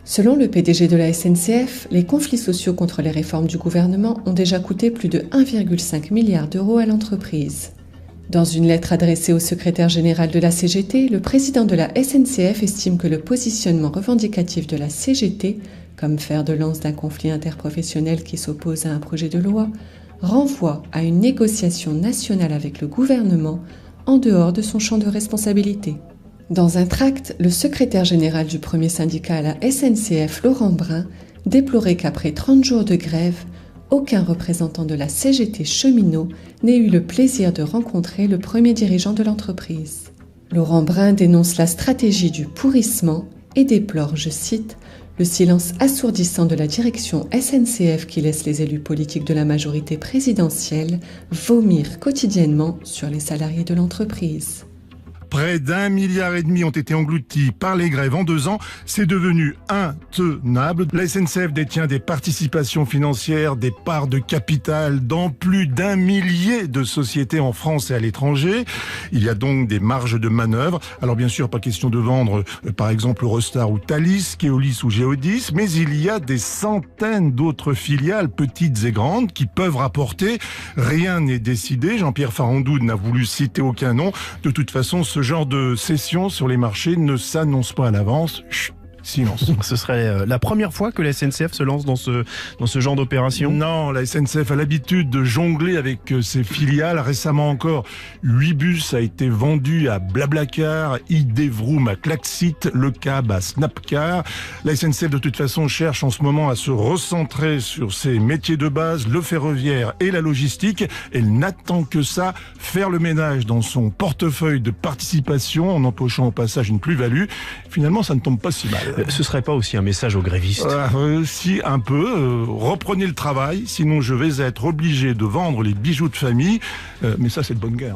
Selon le PDG de la SNCF, les conflits sociaux contre les réformes du gouvernement ont déjà coûté plus de 1,5 milliard d'euros à l'entreprise. Dans une lettre adressée au secrétaire général de la CGT, le président de la SNCF estime que le positionnement revendicatif de la CGT, comme fer de lance d'un conflit interprofessionnel qui s'oppose à un projet de loi, renvoie à une négociation nationale avec le gouvernement en dehors de son champ de responsabilité. Dans un tract, le secrétaire général du premier syndicat à la SNCF, Laurent Brun, déplorait qu'après 30 jours de grève, aucun représentant de la CGT cheminot n'ait eu le plaisir de rencontrer le premier dirigeant de l'entreprise. Laurent Brun dénonce la stratégie du pourrissement et déplore, je cite, le silence assourdissant de la direction SNCF qui laisse les élus politiques de la majorité présidentielle vomir quotidiennement sur les salariés de l'entreprise. Près d'1,5 milliard ont été engloutis par les grèves en 2 ans. C'est devenu intenable. La SNCF détient des participations financières, des parts de capital dans plus d'1 millier de sociétés en France et à l'étranger. Il y a donc des marges de manœuvre. Alors bien sûr, pas question de vendre par exemple Eurostar ou Thalys, Keolis ou Geodis, mais il y a des centaines d'autres filiales, petites et grandes, qui peuvent rapporter. Rien n'est décidé. Jean-Pierre Farandou n'a voulu citer aucun nom. De toute façon, ce genre de cession sur les marchés ne s'annonce pas à l'avance. Chut, silence. Ce serait la première fois que la SNCF se lance dans ce genre d'opération ? Non, la SNCF a l'habitude de jongler avec ses filiales. Récemment encore, 8 bus a été vendu à Blablacar, ID-Vroom à Klaxit, Le Cab à Snapcar. La SNCF de toute façon cherche en ce moment à se recentrer sur ses métiers de base, le ferroviaire et la logistique. Elle n'attend que ça, faire le ménage dans son portefeuille de participation en empochant au passage une plus-value. Finalement, ça ne tombe pas si mal. Ce serait pas aussi un message aux grévistes ? Si, un peu. Reprenez le travail, sinon je vais être obligé de vendre les bijoux de famille. Mais ça, c'est de bonne guerre.